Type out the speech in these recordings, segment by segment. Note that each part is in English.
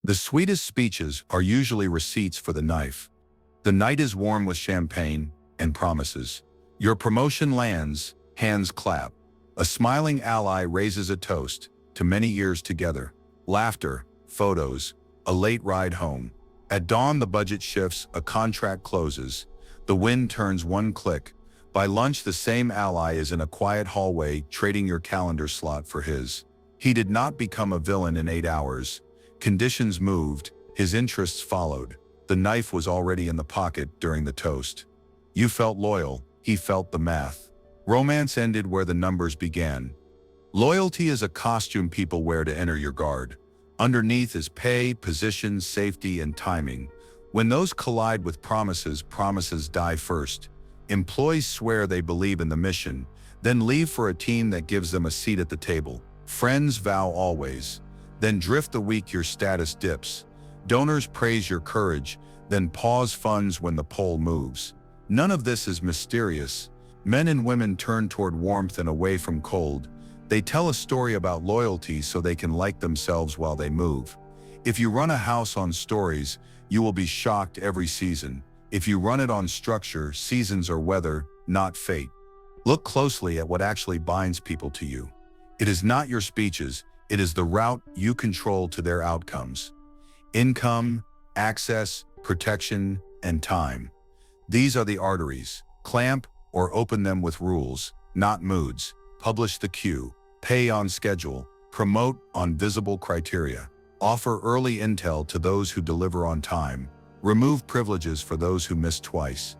The sweetest speeches are usually receipts for the knife. The night is warm with champagne and promises. Your promotion lands, hands clap. A smiling ally raises a toast to many years together. Laughter, photos, a late ride home. At dawn the budget shifts, a contract closes. The wind turns one click. By lunch the same ally is in a quiet hallway trading your calendar slot for his. He did not become a villain in 8 hours. Conditions moved, his interests followed. The knife was already in the pocket during the toast. You felt loyal, he felt the math. Romance ended where the numbers began. Loyalty is a costume people wear to enter your guard. Underneath is pay, position, safety, and timing. When those collide with promises, promises die first. Employees swear they believe in the mission, then leave for a team that gives them a seat at the table. Friends vow always. Then drift a week your status dips. Donors praise your courage, then pause funds when the pole moves. None of this is mysterious. Men and women turn toward warmth and away from cold. They tell a story about loyalty so they can like themselves while they move. If you run a house on stories, you will be shocked every season. If you run it on structure, seasons or weather, not fate. Look closely at what actually binds people to you. It is not your speeches, it is the route you control to their outcomes. Income, access, protection, and time. These are the arteries. Clamp or open them with rules, not moods. Publish the queue. Pay on schedule. Promote on visible criteria. Offer early intel to those who deliver on time. Remove privileges for those who miss twice.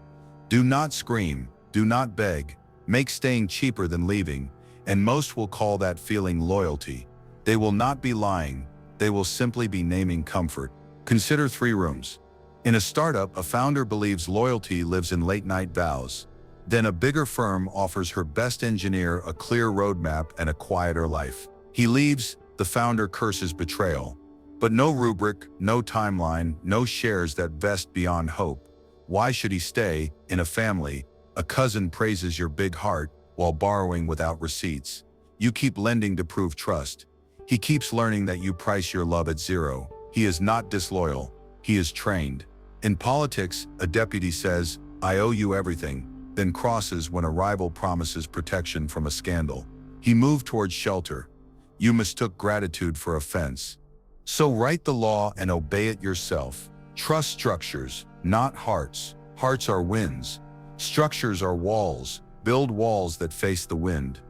Do not scream. Do not beg. Make staying cheaper than leaving. And most will call that feeling loyalty. They will not be lying. They will simply be naming comfort. Consider 3 rooms. In a startup, a founder believes loyalty lives in late-night vows. Then a bigger firm offers her best engineer a clear roadmap and a quieter life. He leaves, the founder curses betrayal. But no rubric, no timeline, no shares that vest beyond hope. Why should he stay? In a family, a cousin praises your big heart while borrowing without receipts. You keep lending to prove trust. He keeps learning that you price your love at 0. He is not disloyal. He is trained. In politics, a deputy says, "I owe you everything," then crosses when a rival promises protection from a scandal. He moved towards shelter. You mistook gratitude for offense. So write the law and obey it yourself. Trust structures, not hearts. Hearts are winds. Structures are walls. Build walls that face the wind.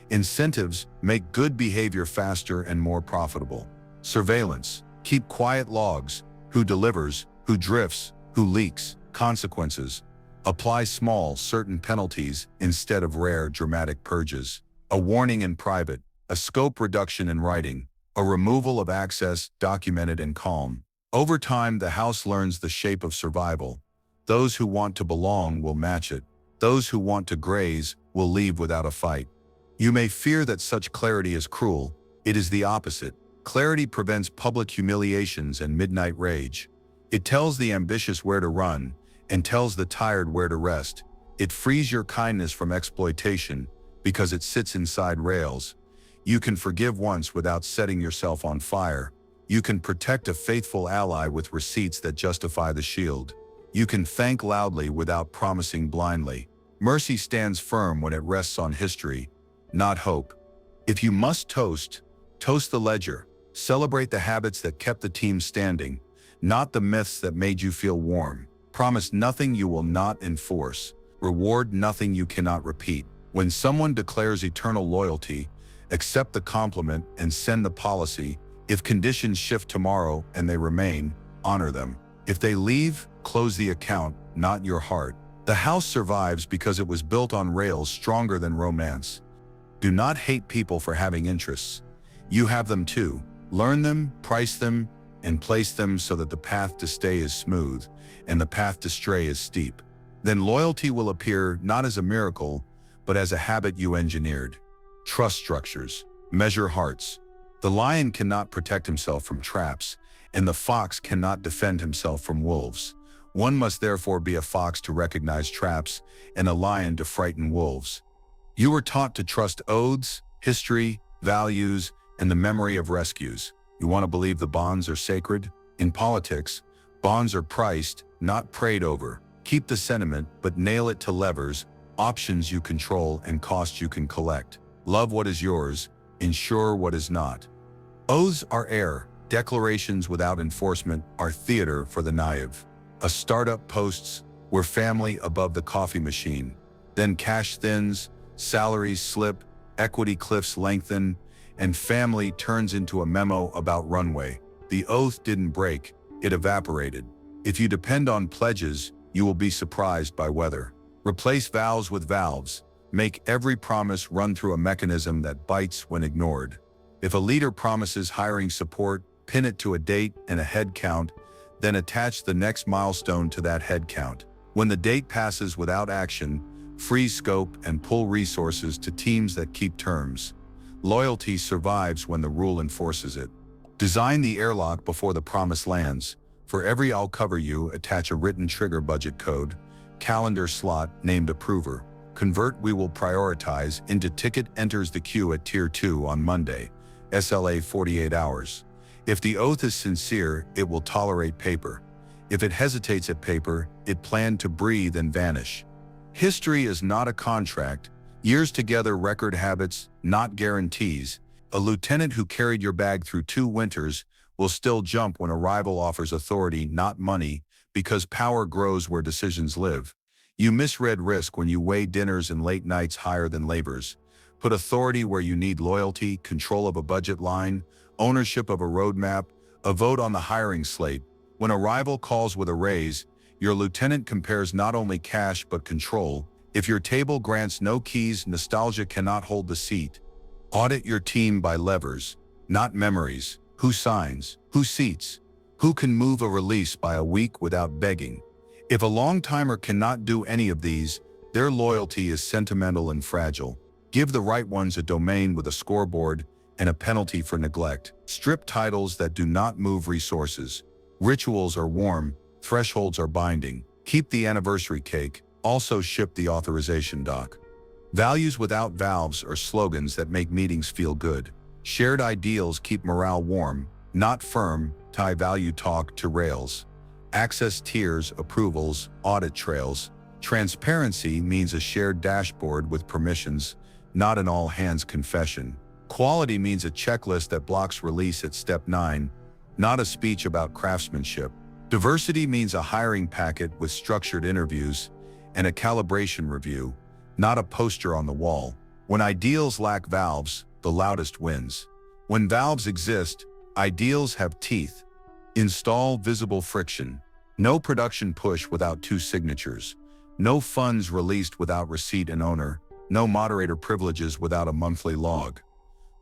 Incentives make good behavior faster and more profitable. Surveillance. Keep quiet logs. Who delivers, who drifts, who leaks. Consequences. Apply small, certain penalties instead of rare, dramatic purges. A warning in private. A scope reduction in writing. A removal of access, documented and calm. Over time, the house learns the shape of survival. Those who want to belong will match it. Those who want to graze will leave without a fight. You may fear that such clarity is cruel. It is the opposite. Clarity prevents public humiliations and midnight rage. It tells the ambitious where to run and tells the tired where to rest. It frees your kindness from exploitation because it sits inside rails. You can forgive once without setting yourself on fire. You can protect a faithful ally with receipts that justify the shield. You can thank loudly without promising blindly. Mercy stands firm when it rests on history, not hope. If you must toast, toast the ledger. Celebrate the habits that kept the team standing, not the myths that made you feel warm. Promise nothing you will not enforce. Reward nothing you cannot repeat. When someone declares eternal loyalty, accept the compliment and send the policy. If conditions shift tomorrow and they remain, honor them. If they leave, close the account, not your heart. The house survives because it was built on rails stronger than romance. Do not hate people for having interests. You have them too. Learn them, price them, and place them so that the path to stay is smooth and the path to stray is steep. Then loyalty will appear not as a miracle, but as a habit you engineered. Trust structures. Measure hearts. The lion cannot protect himself from traps, and the fox cannot defend himself from wolves. One must therefore be a fox to recognize traps and a lion to frighten wolves. You were taught to trust oaths, history, values, and the memory of rescues. You want to believe the bonds are sacred? In politics, bonds are priced, not prayed over. Keep the sentiment, but nail it to levers, options you control and costs you can collect. Love what is yours, ensure what is not. Oaths are air, declarations without enforcement are theater for the naive. A startup posts, "We're family" above the coffee machine. Then cash thins, salaries slip, equity cliffs lengthen, and family turns into a memo about runway. The oath didn't break, it evaporated. If you depend on pledges, you will be surprised by weather. Replace vows with valves. Make every promise run through a mechanism that bites when ignored. If a leader promises hiring support, pin it to a date and a head count, then attach the next milestone to that head count. When the date passes without action, freeze scope and pull resources to teams that keep terms. Loyalty survives when the rule enforces it. Design the airlock before the promise lands. For every "I'll cover you," attach a written trigger budget code, calendar slot named approver. Convert "we will prioritize" into ticket enters the queue at Tier 2 on Monday, SLA 48 hours. If the oath is sincere, it will tolerate paper. If it hesitates at paper, it planned to breathe and vanish. History is not a contract. Years together record habits, not guarantees. A lieutenant who carried your bag through 2 winters will still jump when a rival offers authority, not money, because power grows where decisions live. You misread risk when you weigh dinners and late nights higher than labors. Put authority where you need loyalty, control of a budget line, ownership of a roadmap, a vote on the hiring slate. When a rival calls with a raise, your lieutenant compares not only cash but control. If your table grants no keys, nostalgia cannot hold the seat. Audit your team by levers, not memories. Who signs? Who seats? Who can move a release by a week without begging? If a long-timer cannot do any of these, their loyalty is sentimental and fragile. Give the right ones a domain with a scoreboard and a penalty for neglect. Strip titles that do not move resources. Rituals are warm, thresholds are binding. Keep the anniversary cake, also ship the authorization doc. Values without valves are slogans that make meetings feel good. Shared ideals keep morale warm, not firm, tie value talk to rails. Access tiers, approvals, audit trails. Transparency means a shared dashboard with permissions, not an all-hands confession. Quality means a checklist that blocks release at step 9, not a speech about craftsmanship. Diversity means a hiring packet with structured interviews and a calibration review, not a poster on the wall. When ideals lack valves, the loudest wins. When valves exist, ideals have teeth. Install visible friction. No production push without 2 signatures. No funds released without receipt and owner. No moderator privileges without a monthly log.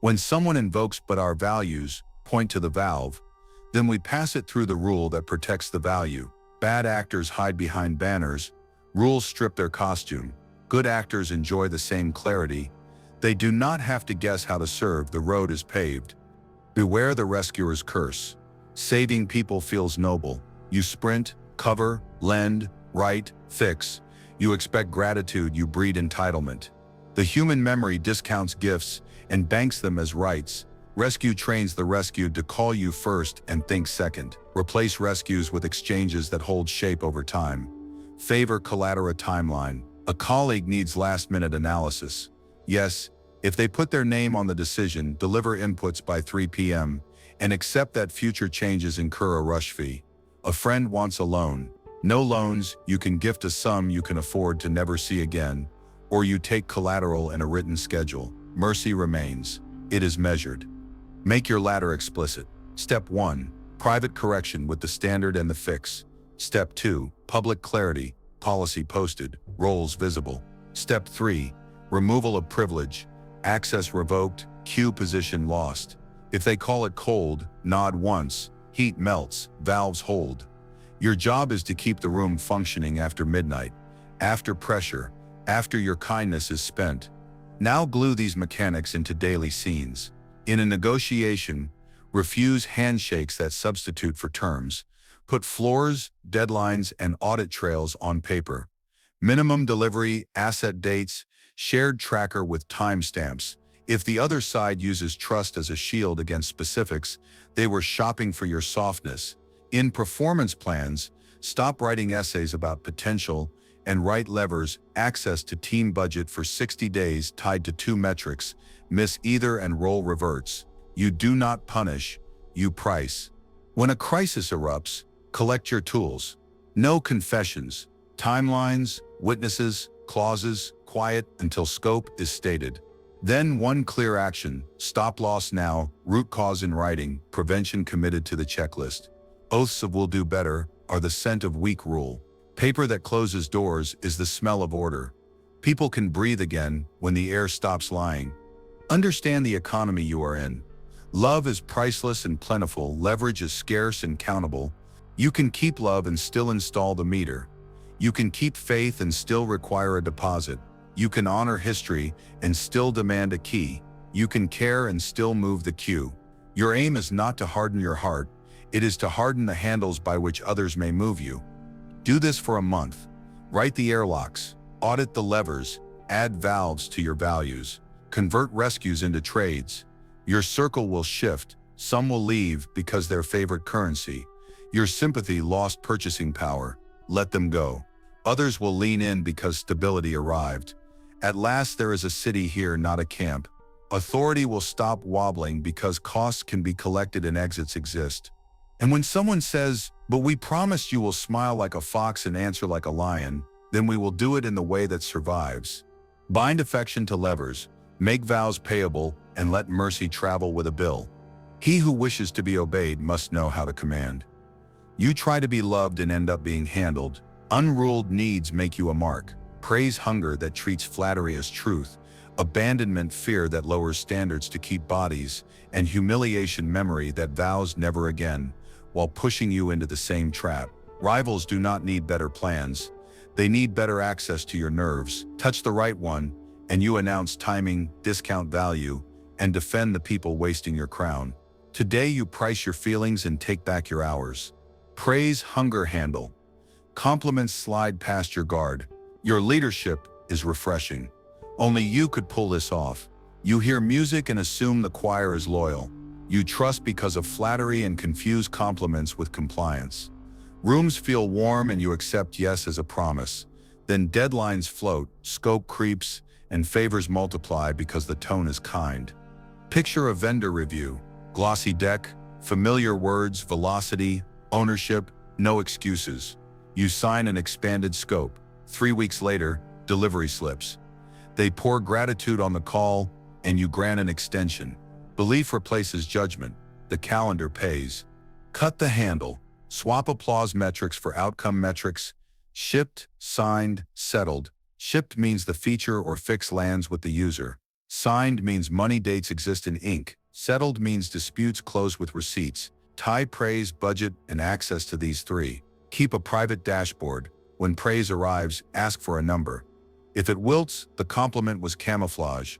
When someone invokes "but our values" point to the valve, then we pass it through the rule that protects the value. Bad actors hide behind banners. Rules strip their costume. Good actors enjoy the same clarity. They do not have to guess how to serve, the road is paved. Beware the rescuer's curse. Saving people feels noble. You sprint, cover, lend, write, fix. You expect gratitude, you breed entitlement. The human memory discounts gifts and banks them as rights. Rescue trains the rescued to call you first and think second. Replace rescues with exchanges that hold shape over time. Favor collateral timeline. A colleague needs last-minute analysis. Yes, if they put their name on the decision, deliver inputs by 3 p.m., and accept that future changes incur a rush fee. A friend wants a loan. No loans, you can gift a sum you can afford to never see again, or you take collateral in a written schedule. Mercy remains. It is measured. Make your ladder explicit. Step 1. Private correction with the standard and the fix. Step 2. Public clarity. Policy posted. Roles visible. Step 3. Removal of privilege. Access revoked. Queue position lost. If they call it cold, nod once. Heat melts. Valves hold. Your job is to keep the room functioning after midnight, after pressure, after your kindness is spent. Now glue these mechanics into daily scenes. In a negotiation, refuse handshakes that substitute for terms. Put floors, deadlines, and audit trails on paper. Minimum delivery, asset dates, shared tracker with timestamps. If the other side uses trust as a shield against specifics, they were shopping for your softness. In performance plans, stop writing essays about potential and write levers, access to team budget for 60 days tied to 2 metrics, miss either and role reverts. You do not punish, you price. When a crisis erupts, collect your tools. No confessions, timelines, witnesses, clauses, quiet until scope is stated. Then one clear action, stop loss now, root cause in writing, prevention committed to the checklist. Oaths of will do better are the scent of weak rule. Paper that closes doors is the smell of order. People can breathe again when the air stops lying. Understand the economy you are in. Love is priceless and plentiful, leverage is scarce and countable. You can keep love and still install the meter. You can keep faith and still require a deposit. You can honor history and still demand a key. You can care and still move the queue. Your aim is not to harden your heart, it is to harden the handles by which others may move you. Do this for a month. Write the airlocks, audit the levers, add valves to your values, convert rescues into trades. Your circle will shift, some will leave because their favorite currency. Your sympathy lost purchasing power, let them go. Others will lean in because stability arrived. At last there is a city here, not a camp. Authority will stop wobbling because costs can be collected and exits exist. And when someone says, "But we promised," you will smile like a fox and answer like a lion, then we will do it in the way that survives. Bind affection to levers, make vows payable, and let mercy travel with a bill. He who wishes to be obeyed must know how to command. You try to be loved and end up being handled. Unruled needs make you a mark. Praise hunger that treats flattery as truth. Abandonment fear that lowers standards to keep bodies. And humiliation memory that vows never again, while pushing you into the same trap. Rivals do not need better plans. They need better access to your nerves. Touch the right one, and you announce timing, discount value, and defend the people wasting your crown. Today you price your feelings and take back your hours. Praise hunger handle. Compliments slide past your guard. Your leadership is refreshing. Only you could pull this off. You hear music and assume the choir is loyal. You trust because of flattery and confuse compliments with compliance. Rooms feel warm and you accept yes as a promise. Then deadlines float, scope creeps, and favors multiply because the tone is kind. Picture a vendor review. Glossy deck, familiar words, velocity, ownership, no excuses. You sign an expanded scope. 3 weeks later, delivery slips. They pour gratitude on the call, and you grant an extension. Belief replaces judgment. The calendar pays. Cut the handle. Swap applause metrics for outcome metrics. Shipped, signed, settled. Shipped means the feature or fix lands with the user. Signed means money dates exist in ink. Settled means disputes close with receipts. Tie praise, budget, and access to these 3. Keep a private dashboard. When praise arrives, ask for a number. If it wilts, the compliment was camouflage.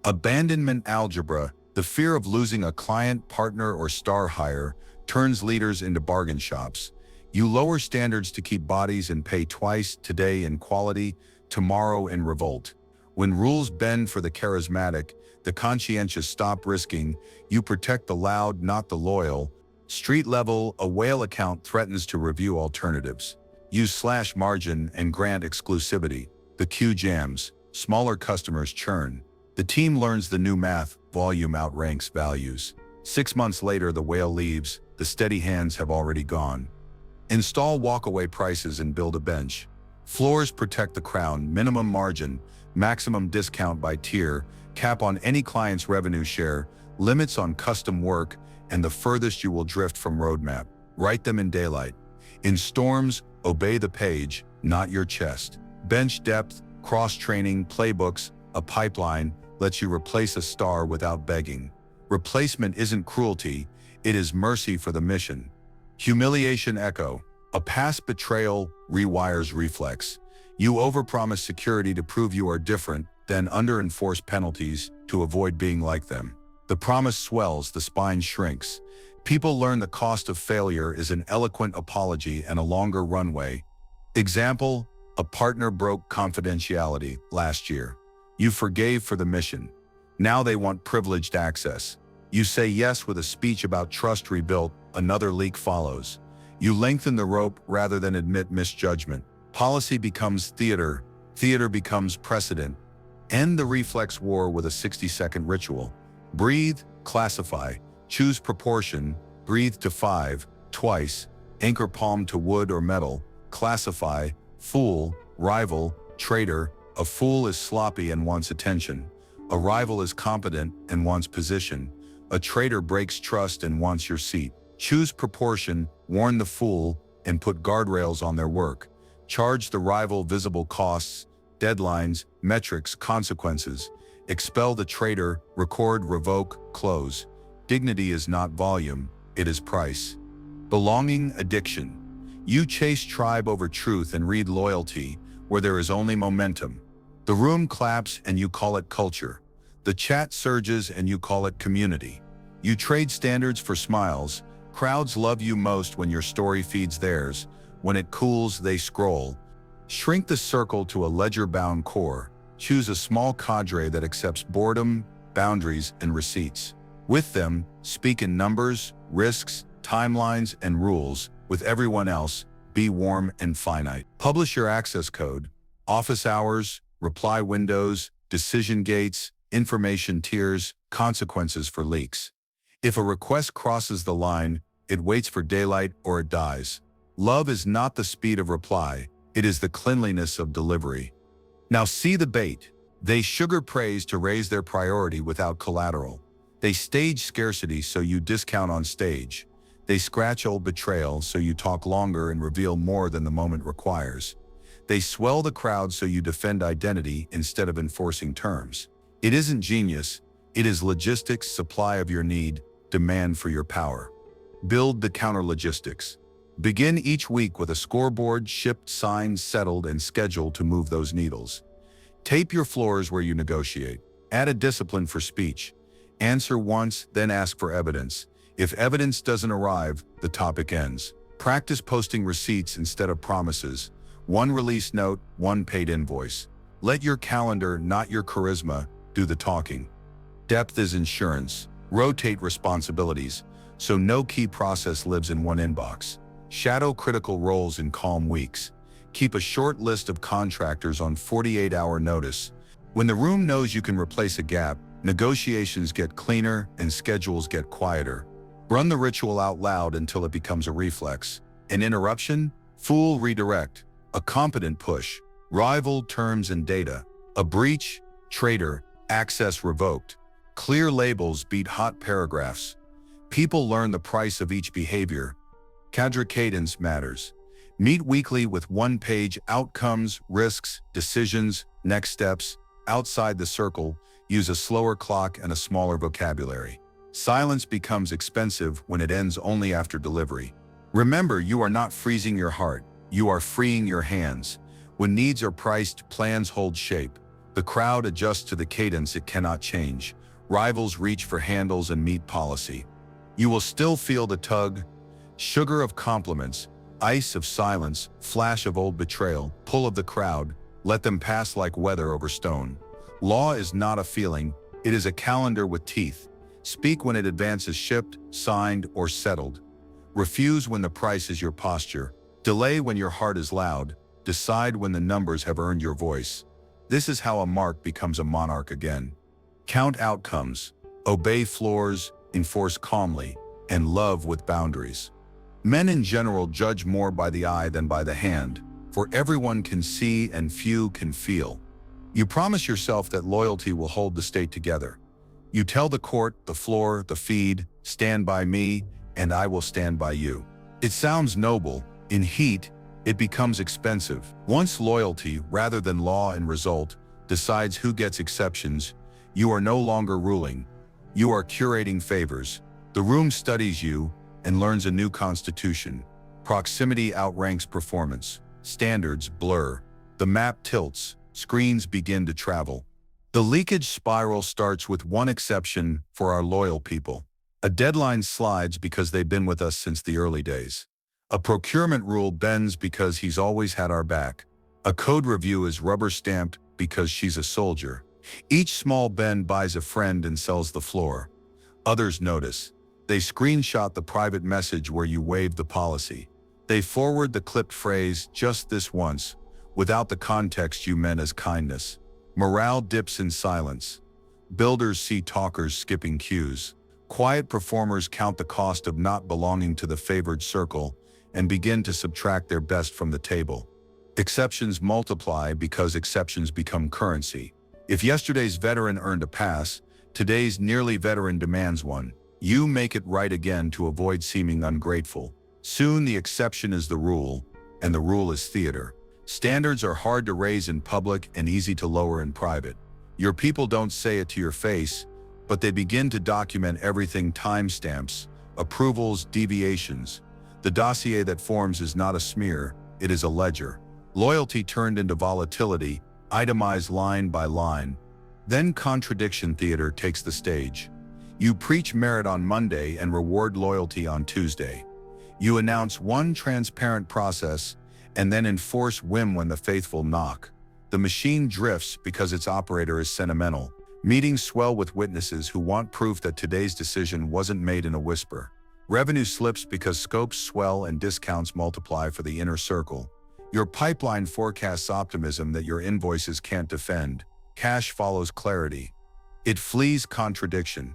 Abandonment algebra, the fear of losing a client, partner, or star hire, turns leaders into bargain shops. You lower standards to keep bodies and pay twice, today in quality, tomorrow in revolt. When rules bend for the charismatic, the conscientious stop risking, you protect the loud, not the loyal. Street level, a whale account threatens to review alternatives. You slash margin and grant exclusivity. The queue jams, smaller customers churn. The team learns the new math, volume outranks values. 6 months later, the whale leaves, the steady hands have already gone. Install walkaway prices and build a bench. Floors protect the crown, minimum margin, maximum discount by tier, cap on any client's revenue share, limits on custom work, and the furthest you will drift from roadmap. Write them in daylight. In storms, obey the page, not your chest. Bench depth, cross-training, playbooks, a pipeline lets you replace a star without begging. Replacement isn't cruelty, it is mercy for the mission. Humiliation echo, a past betrayal rewires reflex. You overpromise security to prove you are different, then under-enforce penalties to avoid being like them. The promise swells, the spine shrinks. People learn the cost of failure is an eloquent apology and a longer runway. Example, a partner broke confidentiality last year. You forgave for the mission. Now they want privileged access. You say yes with a speech about trust rebuilt, another leak follows. You lengthen the rope rather than admit misjudgment. Policy becomes theater. Theater becomes precedent. End the reflex war with a 60-second ritual. Breathe, classify, choose proportion, breathe to 5, twice, anchor palm to wood or metal, classify, fool, rival, traitor. A fool is sloppy and wants attention. A rival is competent and wants position. A traitor breaks trust and wants your seat. Choose proportion, warn the fool, and put guardrails on their work. Charge the rival visible costs, deadlines, metrics, consequences. Expel the traitor, record, revoke, close. Dignity is not volume, it is price. Belonging addiction. You chase tribe over truth and read loyalty, where there is only momentum. The room claps and you call it culture. The chat surges and you call it community. You trade standards for smiles. Crowds love you most when your story feeds theirs. When it cools, they scroll. Shrink the circle to a ledger-bound core. Choose a small cadre that accepts boredom, boundaries, and receipts. With them, speak in numbers, risks, timelines, and rules. With everyone else, be warm and finite. Publish your access code, office hours, reply windows, decision gates, information tiers, consequences for leaks. If a request crosses the line, it waits for daylight or it dies. Love is not the speed of reply, it is the cleanliness of delivery. Now see the bait. They sugar praise to raise their priority without collateral. They stage scarcity so you discount on stage. They scratch old betrayal so you talk longer and reveal more than the moment requires. They swell the crowd so you defend identity instead of enforcing terms. It isn't genius, it is logistics, supply of your need, demand for your power. Build the counter logistics. Begin each week with a scoreboard, shipped, signed, settled, and scheduled to move those needles. Tape your floors where you negotiate. Add a discipline for speech. Answer once, then ask for evidence. If evidence doesn't arrive, the topic ends. Practice posting receipts instead of promises. One release note, one paid invoice. Let your calendar, not your charisma, do the talking. Depth is insurance. Rotate responsibilities, so no key process lives in one inbox. Shadow critical roles in calm weeks. Keep a short list of contractors on 48-hour notice. When the room knows you can replace a gap, negotiations get cleaner and schedules get quieter. Run the ritual out loud until it becomes a reflex. An interruption? Fool, redirect. A competent push. Rival, terms and data. A breach? Traitor, access revoked. Clear labels beat hot paragraphs. People learn the price of each behavior. Cadre cadence matters. Meet weekly with one-page outcomes, risks, decisions, next steps. Outside the circle, use a slower clock and a smaller vocabulary. Silence becomes expensive when it ends only after delivery. Remember, you are not freezing your heart. You are freeing your hands. When needs are priced, plans hold shape. The crowd adjusts to the cadence it cannot change. Rivals reach for handles and meet policy. You will still feel the tug, sugar of compliments, ice of silence, flash of old betrayal, pull of the crowd. Let them pass like weather over stone. Law is not a feeling, it is a calendar with teeth. Speak when it advances shipped, signed, or settled. Refuse when the price is your posture. Delay when your heart is loud. Decide when the numbers have earned your voice. This is how a mark becomes a monarch again. Count outcomes, obey floors, enforce calmly, and love with boundaries. Men in general judge more by the eye than by the hand, for everyone can see and few can feel. You promise yourself that loyalty will hold the state together. You tell the court, the floor, the feed, stand by me, and I will stand by you. It sounds noble. In heat, it becomes expensive. Once loyalty, rather than law and result, decides who gets exceptions, you are no longer ruling. You are curating favors. The room studies you and learns a new constitution. Proximity outranks performance. Standards blur. The map tilts. Screens begin to travel. The leakage spiral starts with one exception for our loyal people. A deadline slides because they've been with us since the early days. A procurement rule bends because he's always had our back. A code review is rubber-stamped because she's a soldier. Each small bend buys a friend and sells the floor. Others notice. They screenshot the private message where you waived the policy. They forward the clipped phrase, just this once, without the context you meant as kindness. Morale dips in silence. Builders see talkers skipping cues. Quiet performers count the cost of not belonging to the favored circle and begin to subtract their best from the table. Exceptions multiply because exceptions become currency. If yesterday's veteran earned a pass, today's nearly veteran demands one. You make it right again to avoid seeming ungrateful. Soon the exception is the rule, and the rule is theater. Standards are hard to raise in public and easy to lower in private. Your people don't say it to your face, but they begin to document everything: timestamps, approvals, deviations. The dossier that forms is not a smear, it is a ledger. Loyalty turned into volatility, itemized line by line. Then contradiction theater takes the stage. You preach merit on Monday and reward loyalty on Tuesday. You announce one transparent process and then enforce whim when the faithful knock. The machine drifts because its operator is sentimental. Meetings swell with witnesses who want proof that today's decision wasn't made in a whisper. Revenue slips because scopes swell and discounts multiply for the inner circle. Your pipeline forecasts optimism that your invoices can't defend. Cash follows clarity. It flees contradiction.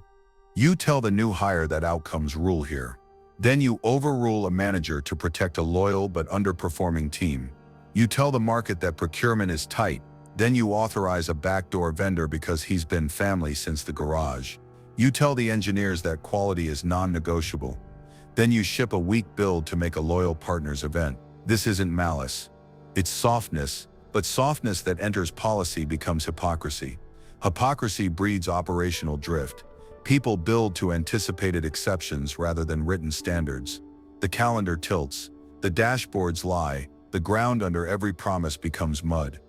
You tell the new hire that outcomes rule here. Then you overrule a manager to protect a loyal but underperforming team. You tell the market that procurement is tight. Then you authorize a backdoor vendor because he's been family since the garage. You tell the engineers that quality is non-negotiable. Then you ship a weak build to make a loyal partner's event. This isn't malice. It's softness, but softness that enters policy becomes hypocrisy. Hypocrisy breeds operational drift. People build to anticipated exceptions rather than written standards. The calendar tilts, the dashboards lie, the ground under every promise becomes mud.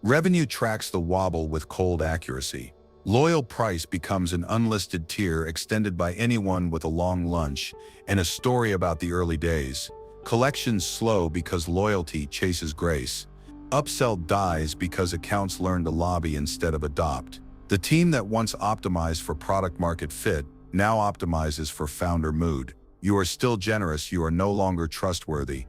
Revenue tracks the wobble with cold accuracy. Loyal price becomes an unlisted tier extended by anyone with a long lunch and a story about the early days. Collections slow because loyalty chases grace. Upsell dies because accounts learn to lobby instead of adopt. The team that once optimized for product market fit now optimizes for founder mood. You are still generous, you are no longer trustworthy.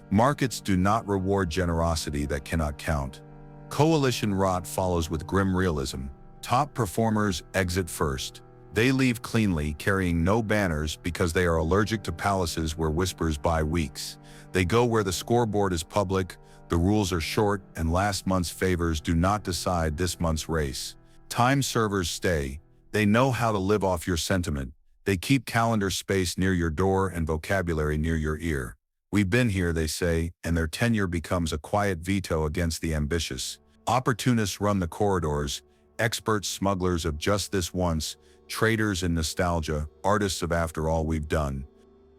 Markets do not reward generosity that cannot count. Coalition rot follows with grim realism. Top performers exit first. They leave cleanly, carrying no banners because they are allergic to palaces where whispers buy weeks. They go where the scoreboard is public, the rules are short, and last month's favors do not decide this month's race. Time servers stay. They know how to live off your sentiment. They keep calendar space near your door and vocabulary near your ear. We've been here, they say, and their tenure becomes a quiet veto against the ambitious. Opportunists run the corridors, experts, smugglers of just this once, traders in nostalgia, artists of after all we've done.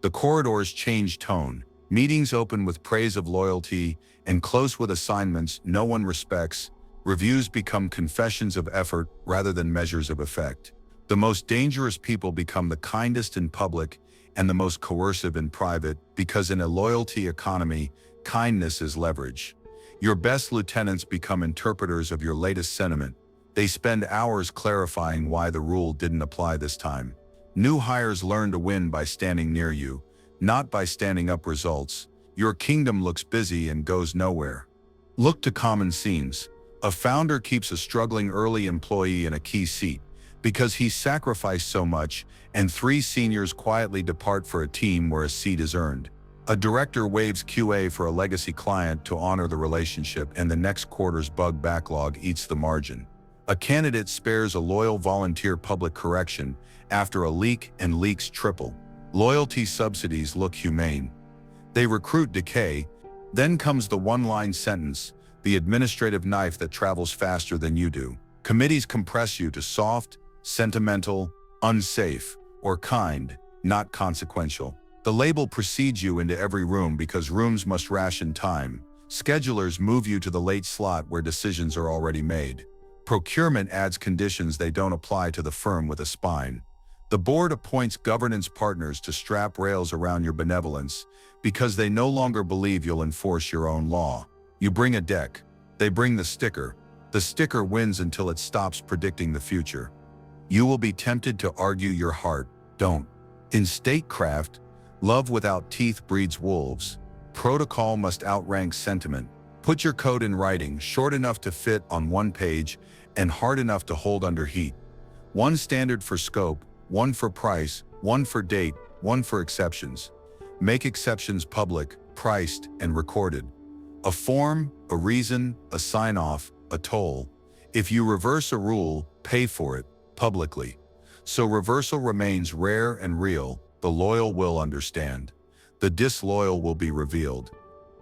The corridors change tone. Meetings open with praise of loyalty and close with assignments no one respects. Reviews become confessions of effort rather than measures of effect. The most dangerous people become the kindest in public and the most coercive in private, because in a loyalty economy, kindness is leverage. Your best lieutenants become interpreters of your latest sentiment. They spend hours clarifying why the rule didn't apply this time. New hires learn to win by standing near you, not by standing up results. Your kingdom looks busy and goes nowhere. Look to common scenes. A founder keeps a struggling early employee in a key seat because he sacrificed so much, and 3 seniors quietly depart for a team where a seat is earned. A director waives QA for a legacy client to honor the relationship, and the next quarter's bug backlog eats the margin. A candidate spares a loyal volunteer public correction after a leak, and leaks triple. Loyalty subsidies look humane. They recruit decay. Then comes the one-line sentence, the administrative knife that travels faster than you do. Committees compress you to soft, sentimental, unsafe, or kind, not consequential. The label precedes you into every room because rooms must ration time. Schedulers move you to the late slot where decisions are already made. Procurement adds conditions they don't apply to the firm with a spine. The board appoints governance partners to strap rails around your benevolence because they no longer believe you'll enforce your own law. You bring a deck. They bring the sticker. The sticker wins until it stops predicting the future. You will be tempted to argue your heart. Don't. In statecraft, love without teeth breeds wolves. Protocol must outrank sentiment. Put your code in writing, short enough to fit on one page and hard enough to hold under heat. One standard for scope, one for price, one for date, one for exceptions. Make exceptions public, priced, and recorded. A form, a reason, a sign-off, a toll. If you reverse a rule, pay for it, publicly. So reversal remains rare and real. The loyal will understand. The disloyal will be revealed.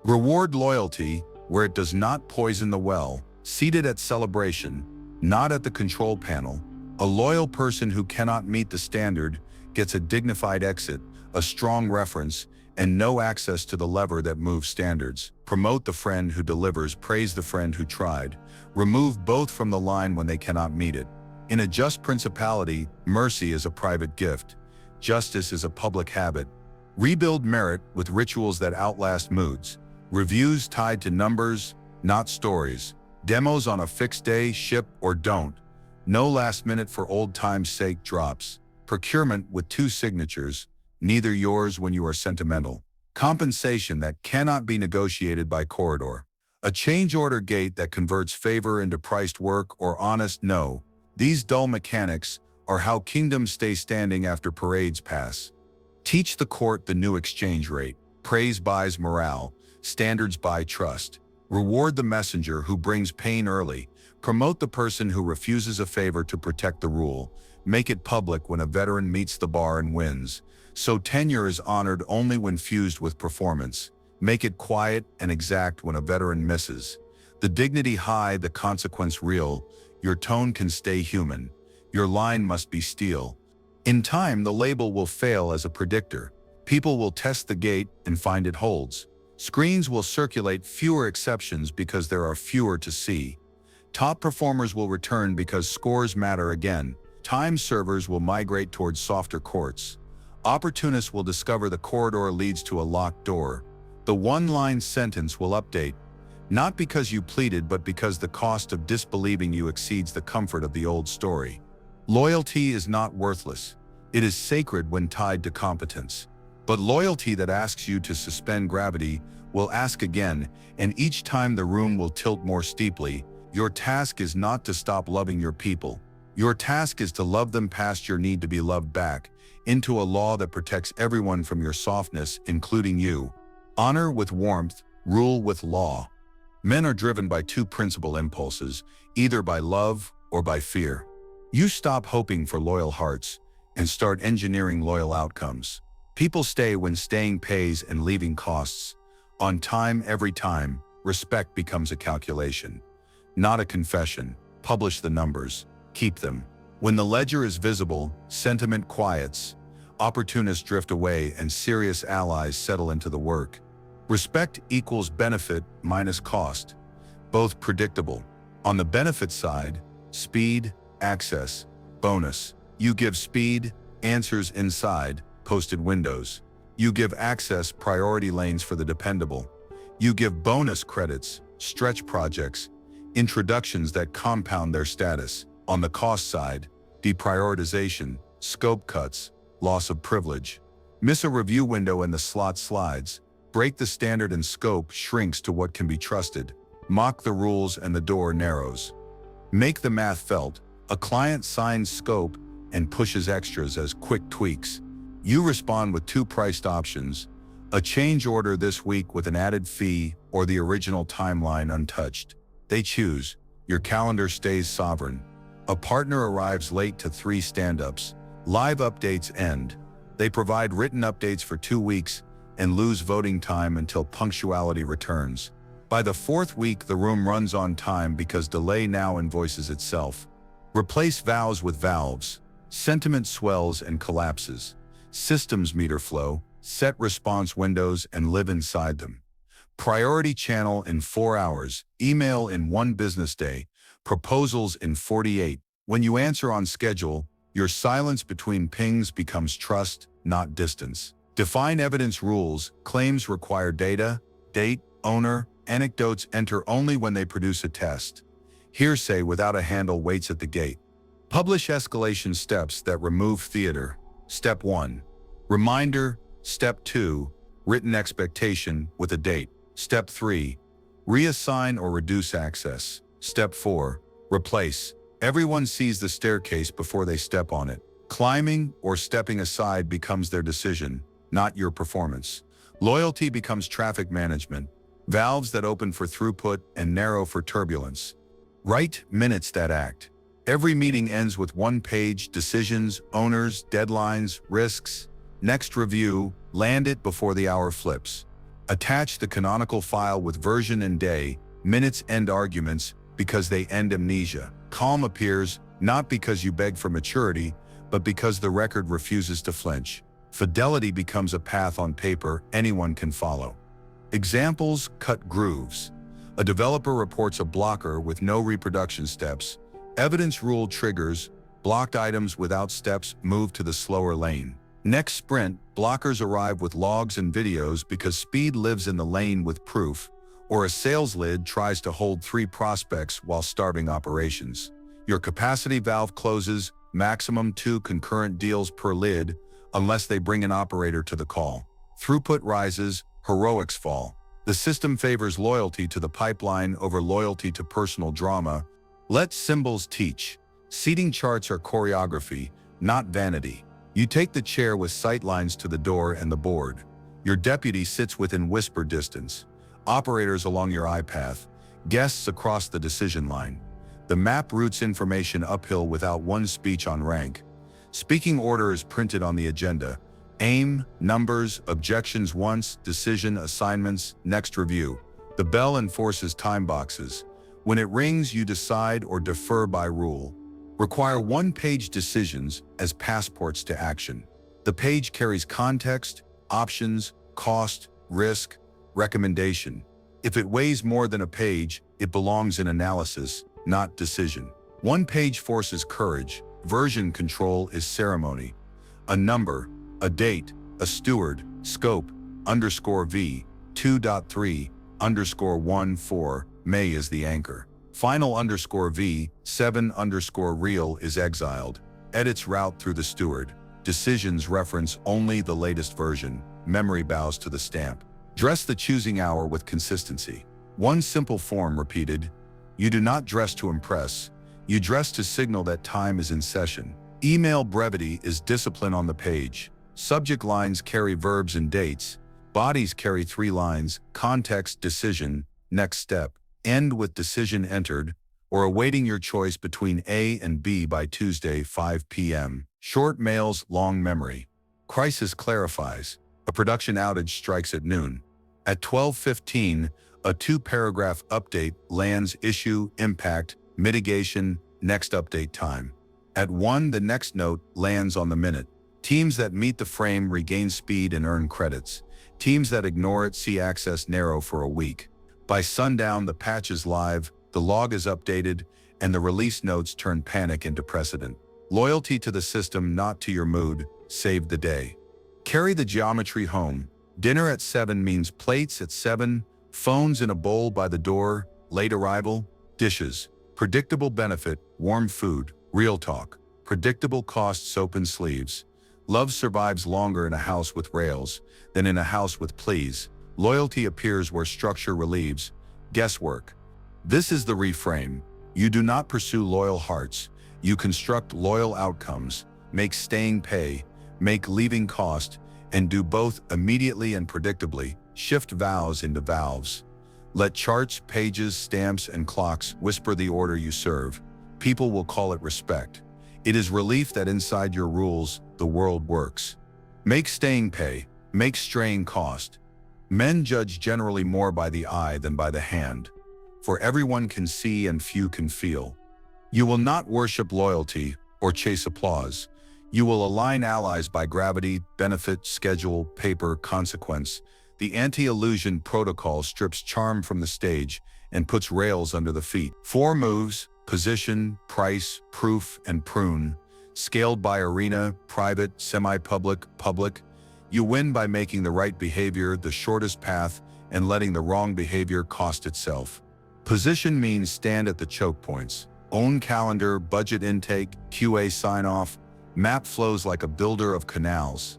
Reward loyalty where it does not poison the well. Seated at celebration, not at the control panel. A loyal person who cannot meet the standard gets a dignified exit, a strong reference, and no access to the lever that moves standards. Promote the friend who delivers, praise the friend who tried. Remove both from the line when they cannot meet it. In a just principality, mercy is a private gift. Justice is a public habit. Rebuild merit with rituals that outlast moods. Reviews tied to numbers, not stories. Demos on a fixed day, ship or don't. No last minute for old time's sake drops. Procurement with 2 signatures, neither yours when you are sentimental. Compensation that cannot be negotiated by corridor. A change order gate that converts favor into priced work or honest no. These dull mechanics are how kingdoms stay standing after parades pass. Teach the court the new exchange rate. Praise buys morale. Standards buy trust. Reward the messenger who brings pain early. Promote the person who refuses a favor to protect the rule. Make it public when a veteran meets the bar and wins. So tenure is honored only when fused with performance. Make it quiet and exact when a veteran misses. The dignity high, the consequence real. Your tone can stay human. Your line must be steel. In time, the label will fail as a predictor. People will test the gate and find it holds. Screens will circulate fewer exceptions because there are fewer to see. Top performers will return because scores matter again. Time servers will migrate towards softer courts. Opportunists will discover the corridor leads to a locked door. The one-line sentence will update, not because you pleaded but because the cost of disbelieving you exceeds the comfort of the old story. Loyalty is not worthless. It is sacred when tied to competence. But loyalty that asks you to suspend gravity will ask again, and each time the room will tilt more steeply. Your task is not to stop loving your people. Your task is to love them past your need to be loved back, into a law that protects everyone from your softness, including you. Honor with warmth, rule with law. Men are driven by 2 principal impulses, either by love or by fear. You stop hoping for loyal hearts and start engineering loyal outcomes. People stay when staying pays and leaving costs. On time, every time, respect becomes a calculation, not a confession. Publish the numbers. Keep them. When the ledger is visible, sentiment quiets. Opportunists drift away and serious allies settle into the work. Respect equals benefit minus cost. Both predictable. On the benefit side, speed, access, bonus. You give speed, answers inside, posted windows. You give access, priority lanes for the dependable. You give bonus credits, stretch projects, introductions that compound their status. On the cost side, deprioritization, scope cuts, loss of privilege. Miss a review window and the slot slides. Break the standard and scope shrinks to what can be trusted. Mock the rules and the door narrows. Make the math felt. A client signs scope and pushes extras as quick tweaks. You respond with 2 priced options, a change order this week with an added fee or the original timeline untouched. They choose. Your calendar stays sovereign. A partner arrives late to 3 stand-ups. Live updates end. They provide written updates for 2 weeks and lose voting time until punctuality returns. By the 4th week, the room runs on time because delay now invoices itself. Replace vows with valves. Sentiment swells and collapses. Systems meter flow, set response windows and live inside them. Priority channel in 4 hours, email in 1 business day, proposals in 48. When you answer on schedule, your silence between pings becomes trust, not distance. Define evidence rules. Claims require data, date, owner. Anecdotes enter only when they produce a test. Hearsay without a handle waits at the gate. Publish escalation steps that remove theater. Step 1. Reminder. Step 2. written expectation with a date. Step 3. Reassign or reduce access. Step 4. Replace. Everyone sees the staircase before they step on it. Climbing or stepping aside becomes their decision, not your performance. Loyalty becomes traffic management, valves that open for throughput and narrow for turbulence. Write minutes that act. Every meeting ends with one-page decisions, owners, deadlines, risks. Next review, land it before the hour flips. Attach the canonical file with version and day. Minutes end arguments because they end amnesia. Calm appears not because you beg for maturity, but because the record refuses to flinch. Fidelity becomes a path on paper anyone can follow. Examples: cut grooves. A developer reports a blocker with no reproduction steps. Evidence rule triggers. Blocked items without steps move to the slower lane. Next sprint, blockers arrive with logs and videos because speed lives in the lane with proof. Or a sales lead tries to hold 3 prospects while starving operations. Your capacity valve closes, maximum 2 concurrent deals per lead, unless they bring an operator to the call. Throughput rises, heroics fall. The system favors loyalty to the pipeline over loyalty to personal drama. Let symbols teach. Seating charts are choreography, not vanity. You take the chair with sightlines to the door and the board. Your deputy sits within whisper distance. Operators along your eye path. Guests across the decision line. The map routes information uphill without one speech on rank. Speaking order is printed on the agenda. Aim, numbers, objections once, decision, assignments, next review. The bell enforces time boxes. When it rings, you decide or defer by rule. Require one-page decisions as passports to action. The page carries context, options, cost, risk, recommendation. If it weighs more than a page, it belongs in analysis, not decision. One page forces courage. Version control is ceremony. A number, a date, a steward, scope, _V, 2.3, _1 May is the anchor. Final _V, 7 real is exiled. Edits route through the steward. Decisions reference only the latest version. Memory bows to the stamp. Dress the choosing hour with consistency. One simple form repeated. You do not dress to impress. You dress to signal that time is in session. Email brevity is discipline on the page. Subject lines carry verbs and dates. Bodies carry 3 lines: context, decision, next step. End with decision entered, or awaiting your choice between A and B by Tuesday, 5 p.m. Short mails, long memory. Crisis clarifies. A production outage strikes at noon. At 12:15, a 2-paragraph update lands: issue, impact, mitigation, next update time. At 1, the next note lands on the minute. Teams that meet the frame regain speed and earn credits. Teams that ignore it see access narrow for a week. By sundown, the patch is live, the log is updated, and the release notes turn panic into precedent. Loyalty to the system, not to your mood, saved the day. Carry the geometry home. Dinner at 7 means plates at 7, phones in a bowl by the door, late arrival, dishes. Predictable benefit, warm food, real talk. Predictable cost, soap and sleeves. Love survives longer in a house with rails than in a house with please. Loyalty appears where structure relieves. Guesswork. This is the reframe. You do not pursue loyal hearts. You construct loyal outcomes. Make staying pay. Make leaving cost. And do both immediately and predictably. Shift vows into valves. Let charts, pages, stamps, and clocks whisper the order you serve. People will call it respect. It is relief that inside your rules, the world works. Make staying pay. Make straying cost. Men judge generally more by the eye than by the hand, for everyone can see and few can feel. You will not worship loyalty or chase applause. You will align allies by gravity, benefit, schedule, paper, consequence. The anti-illusion protocol strips charm from the stage and puts rails under the feet. 4 moves: position, price, proof, and prune. Scaled by arena, private, semi-public, public. You win by making the right behavior the shortest path and letting the wrong behavior cost itself. Position means stand at the choke points. Own calendar, budget intake, QA sign-off. Map flows like a builder of canals.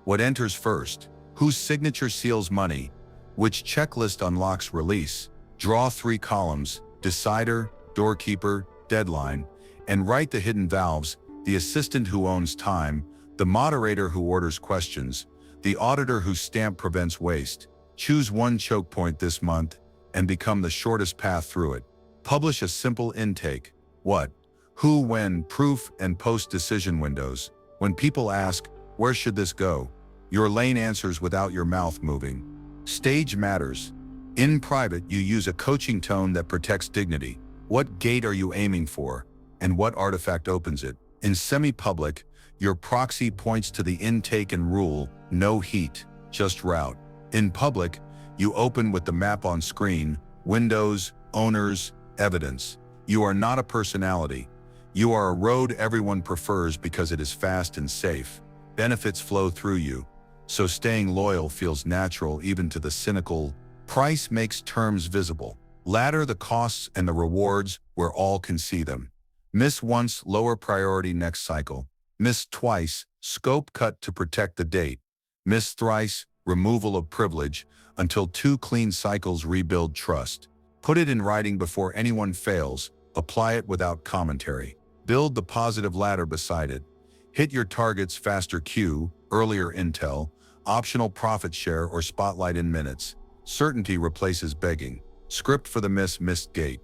What enters first? Whose signature seals money? Which checklist unlocks release? Draw 3 columns: decider, doorkeeper, deadline, and write the hidden valves: the assistant who owns time, the moderator who orders questions, the auditor whose stamp prevents waste. Choose one choke point this month and become the shortest path through it. Publish a simple intake: what, who, when, proof, and post-decision windows. When people ask, where should this go? Your lane answers without your mouth moving. Stage matters. In private, you use a coaching tone that protects dignity. What gate are you aiming for, and what artifact opens it? In semi-public, your proxy points to the intake and rule: no heat, just route. In public, you open with the map on screen: windows, owners, evidence. You are not a personality. You are a road everyone prefers because it is fast and safe. Benefits flow through you, so staying loyal feels natural even to the cynical. Price makes terms visible. Ladder the costs and the rewards where all can see them. Miss once, lower priority next cycle. Miss twice, scope cut to protect the date. Miss thrice, removal of privilege, until 2 clean cycles rebuild trust. Put it in writing before anyone fails. Apply it without commentary. Build the positive ladder beside it. Hit your targets: faster queue, earlier intel, optional profit share, or spotlight in minutes. Certainty replaces begging. Script for the missed gate.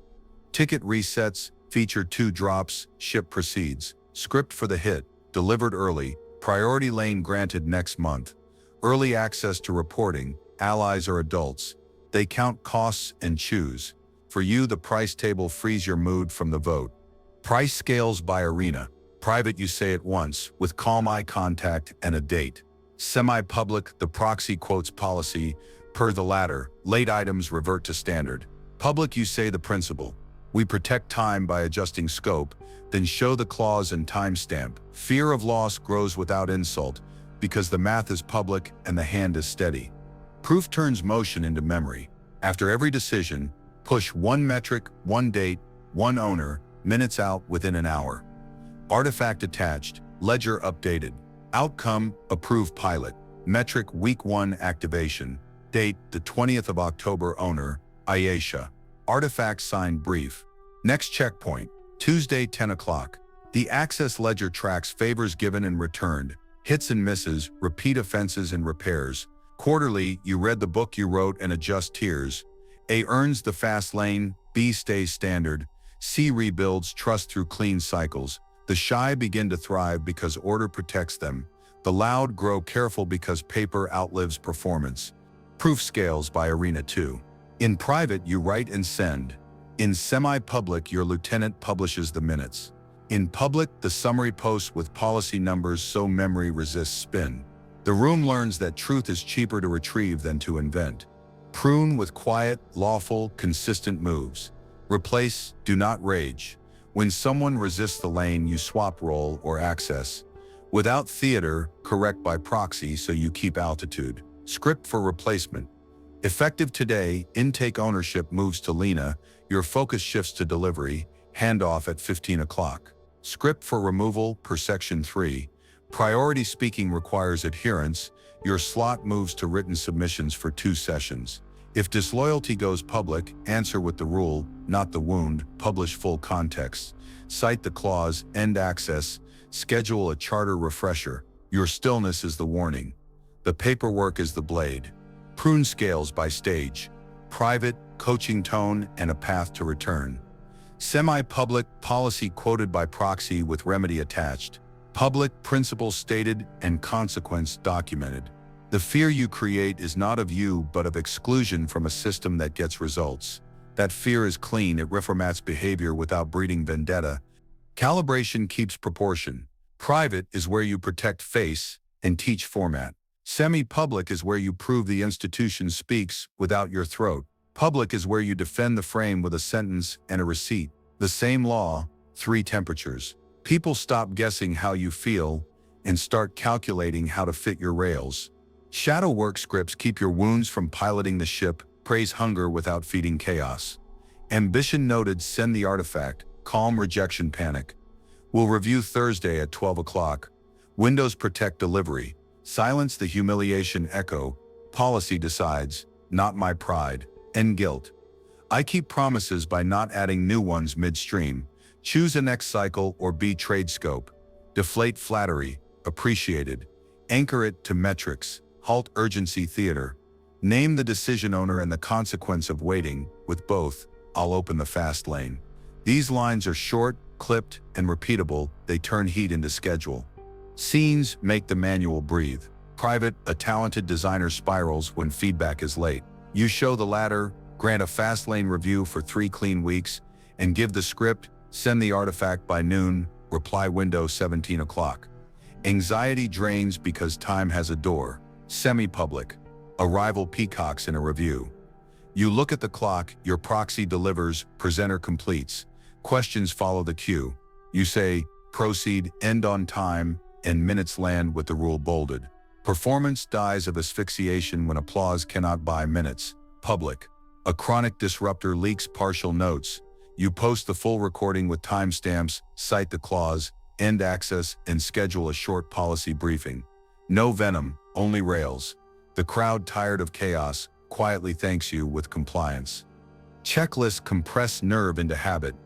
Ticket resets, feature 2 drops, ship proceeds. Script for the hit: delivered early, priority lane granted next month. Early access to reporting, allies or adults. They count costs and choose. For you, the price table frees your mood from the vote. Price scales by arena. Private, you say it once, with calm eye contact and a date. Semi-public, the proxy quotes policy: per the latter, late items revert to standard. Public, you say the principle: we protect time by adjusting scope, then show the clause and timestamp. Fear of loss grows without insult, because the math is public and the hand is steady. Proof turns motion into memory. After every decision, push 1 metric, 1 date, 1 owner, minutes out within an hour. Artifact attached, ledger updated. Outcome: approved pilot. Metric: week 1 activation. Date: the 20th of October. Owner: Ayesha. Artifact signed brief. Next checkpoint: Tuesday 10 o'clock. The access ledger tracks favors given and returned, hits and misses, repeat offenses and repairs. Quarterly, you read the book you wrote and adjust tiers. A earns the fast lane, B stays standard, C rebuilds trust through clean cycles. The shy begin to thrive because order protects them. The loud grow careful because paper outlives performance. Proof scales by arena 2. In private, you write and send. In semi-public, your lieutenant publishes the minutes. In public, the summary posts with policy numbers so memory resists spin. The room learns that truth is cheaper to retrieve than to invent. Prune with quiet, lawful, consistent moves. Replace, do not rage. When someone resists the lane, you swap role or access. Without theater, correct by proxy so you keep altitude. Script for replacement. Effective today, intake ownership moves to Lena, your focus shifts to delivery, handoff at 15 o'clock. Script for removal per section 3. Priority speaking requires adherence, your slot moves to written submissions for 2 sessions. If disloyalty goes public, answer with the rule, not the wound, publish full context. Cite the clause, end access, schedule a charter refresher. Your stillness is the warning. The paperwork is the blade. Prune scales by stage. Private, coaching tone, and a path to return. Semi-public, policy quoted by proxy with remedy attached. Public, principle stated and consequence documented. The fear you create is not of you but of exclusion from a system that gets results. That fear is clean, it reformats behavior without breeding vendetta. Calibration keeps proportion. Private is where you protect face and teach format. Semi-public is where you prove the institution speaks without your throat. Public is where you defend the frame with a sentence and a receipt. The same law, 3 temperatures. People stop guessing how you feel and start calculating how to fit your rails. Shadow work scripts keep your wounds from piloting the ship, praise hunger without feeding chaos. Ambition noted, send the artifact, calm rejection panic. We'll review Thursday at 12 o'clock. Windows protect delivery. Silence the humiliation echo, Policy decides, not my pride and guilt. I keep promises by not adding new ones midstream. Choose a next cycle or be trade scope. Deflate flattery, appreciated. Anchor it to metrics. Halt urgency theater. Name the decision owner and the consequence of waiting. With both, I'll open the fast lane. These lines are short, clipped, and repeatable. They turn heat into schedule. Scenes make the manual breathe. Private, a talented designer spirals when feedback is late. You show the latter, grant a fast lane review for 3 clean weeks, and give the script, send the artifact by noon, reply window 17 o'clock. Anxiety drains because time has a door. Semi-public. Arrival peacocks in a review. You look at the clock, your proxy delivers, presenter completes. Questions follow the cue. You say, proceed, end on time, and minutes land with the rule bolded. Performance dies of asphyxiation when applause cannot buy minutes. Public. A chronic disruptor leaks partial notes. You post the full recording with timestamps, cite the clause, end access, and schedule a short policy briefing. No venom, only rails. The crowd, tired of chaos, quietly thanks you with compliance. Checklist compress nerve into habit.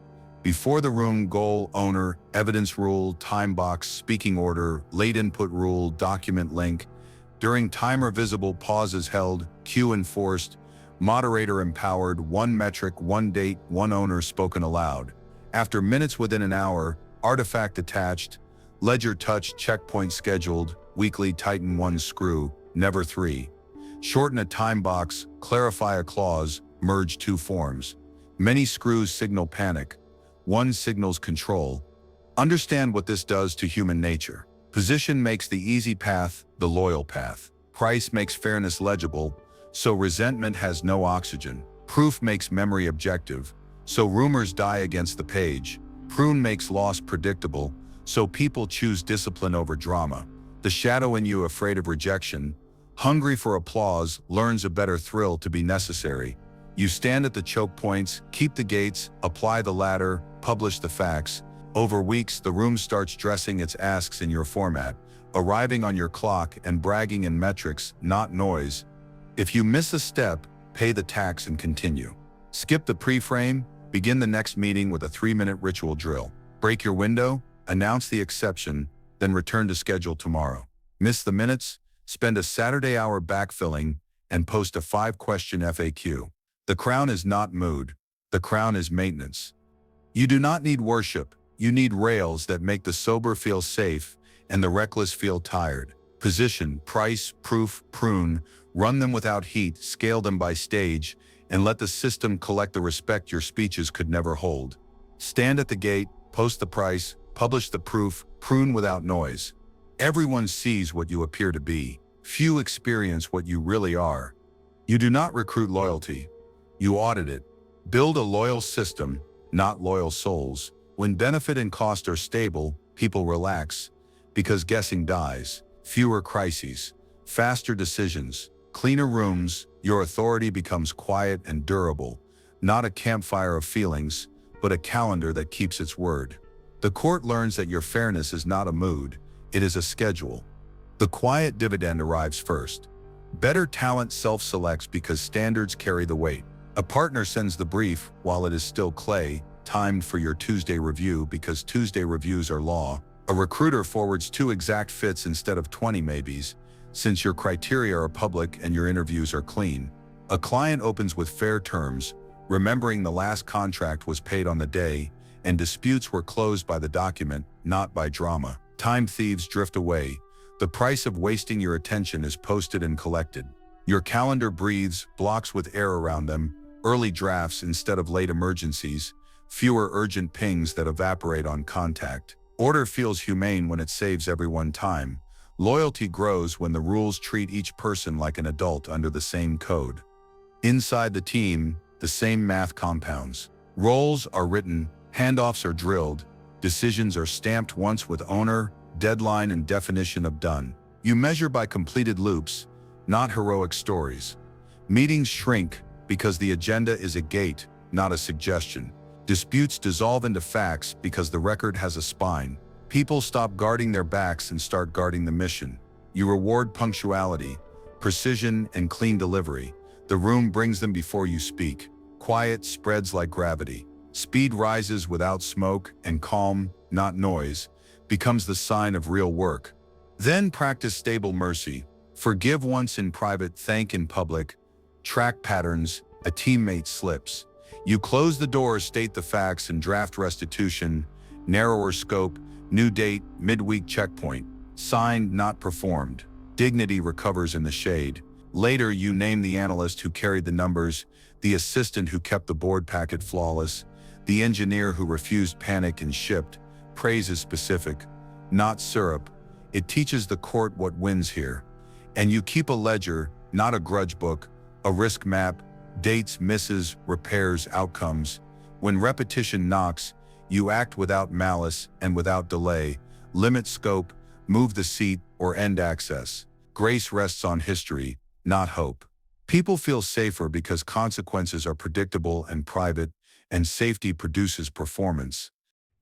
Before the room, goal, owner, evidence rule, time box, speaking order, late input rule, document link. During timer, visible pauses held, cue enforced, moderator empowered, 1 metric, 1 date, 1 owner spoken aloud. After minutes, within an hour, artifact attached, ledger touched, checkpoint scheduled, weekly tighten 1 screw, never 3. Shorten a time box, clarify a clause, merge 2 forms. Many screws signal panic. 1 signals control. Understand what this does to human nature. Position makes the easy path the loyal path. Price makes fairness legible, so resentment has no oxygen. Proof makes memory objective, so rumors die against the page. Prune makes loss predictable, so people choose discipline over drama. The shadow in you, afraid of rejection, hungry for applause, learns a better thrill to be necessary. You stand at the choke points, keep the gates, apply the ladder, publish the facts. Over weeks, the room starts dressing its asks in your format, arriving on your clock and bragging in metrics, not noise. If you miss a step, pay the tax and continue. Skip the pre-frame, begin the next meeting with a 3-minute ritual drill. Break your window, announce the exception, then return to schedule tomorrow. Miss the minutes, spend a Saturday hour backfilling, and post a 5-question FAQ. The crown is not mood, the crown is maintenance. You do not need worship, you need rails that make the sober feel safe and the reckless feel tired. Position, price, proof, prune, run them without heat, scale them by stage, and let the system collect the respect your speeches could never hold. Stand at the gate, post the price, publish the proof, prune without noise. Everyone sees what you appear to be. Few experience what you really are. You do not recruit loyalty. You audit it. Build a loyal system, not loyal souls. When benefit and cost are stable, people relax, because guessing dies. Fewer crises, faster decisions, cleaner rooms. Your authority becomes quiet and durable, not a campfire of feelings, but a calendar that keeps its word. The court learns that your fairness is not a mood, it is a schedule. The quiet dividend arrives first. Better talent self-selects because standards carry the weight. A partner sends the brief while it is still clay, timed for your Tuesday review because Tuesday reviews are law. A recruiter forwards 2 exact fits instead of 20 maybes, since your criteria are public and your interviews are clean. A client opens with fair terms, remembering the last contract was paid on the day, and disputes were closed by the document, not by drama. Time thieves drift away. The price of wasting your attention is posted and collected. Your calendar breathes, blocks with air around them, early drafts instead of late emergencies, fewer urgent pings that evaporate on contact. Order feels humane when it saves everyone time. Loyalty grows when the rules treat each person like an adult under the same code. Inside the team, the same math compounds. Roles are written, handoffs are drilled, decisions are stamped once with owner, deadline, and definition of done. You measure by completed loops, not heroic stories. Meetings shrink because the agenda is a gate, not a suggestion. Disputes dissolve into facts because the record has a spine. People stop guarding their backs and start guarding the mission. You reward punctuality, precision, and clean delivery. The room brings them before you speak. Quiet spreads like gravity. Speed rises without smoke, and calm, not noise, becomes the sign of real work. Then practice stable mercy. Forgive once in private, thank in public. Track patterns, a teammate slips. You close the door, state the facts, and draft restitution. Narrower scope, new date, midweek checkpoint. Signed, not performed. Dignity recovers in the shade. Later, you name the analyst who carried the numbers, the assistant who kept the board packet flawless, the engineer who refused panic and shipped. Praise is specific, not syrup. It teaches the court what wins here. And you keep a ledger, not a grudge book, a risk map, dates, misses, repairs, outcomes. When repetition knocks, you act without malice and without delay. Limit scope, move the seat, or end access. Grace rests on history, not hope. People feel safer because consequences are predictable and private, and safety produces performance.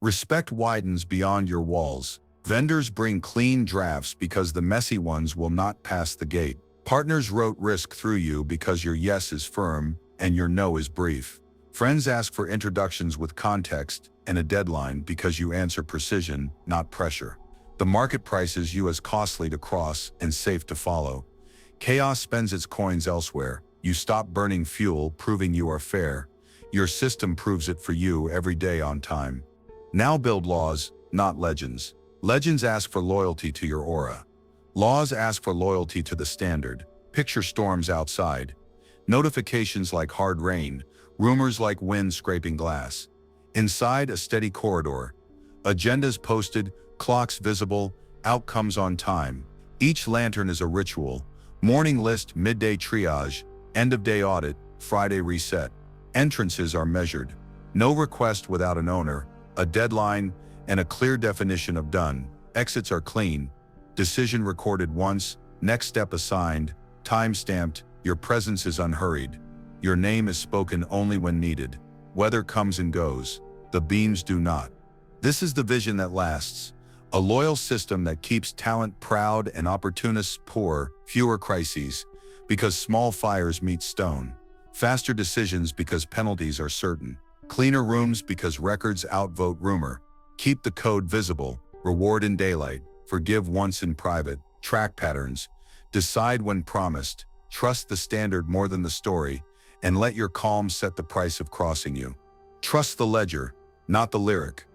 Respect widens beyond your walls. Vendors bring clean drafts because the messy ones will not pass the gate. Partners rote risk through you because your yes is firm and your no is brief. Friends ask for introductions with context and a deadline because you answer precision, not pressure. The market prices you as costly to cross and safe to follow. Chaos spends its coins elsewhere. You stop burning fuel, proving you are fair. Your system proves it for you every day on time. Now build laws, not legends. Legends ask for loyalty to your aura. Laws ask for loyalty to the standard. Picture storms outside. Notifications like hard rain. Rumors like wind scraping glass. Inside, a steady corridor. Agendas posted, clocks visible, outcomes on time. Each lantern is a ritual. Morning list, midday triage, end-of-day audit, Friday reset. Entrances are measured. No request without an owner, a deadline, and a clear definition of done. Exits are clean. Decision recorded once, next step assigned, time-stamped. Your presence is unhurried. Your name is spoken only when needed. Weather comes and goes. The beams do not. This is the vision that lasts. A loyal system that keeps talent proud and opportunists poor. Fewer crises, because small fires meet stone. Faster decisions because penalties are certain. Cleaner rooms because records outvote rumor. Keep the code visible. Reward in daylight. Forgive once in private. Track patterns. Decide when promised. Trust the standard more than the story, and let your calm set the price of crossing you. Trust the ledger, not the lyric.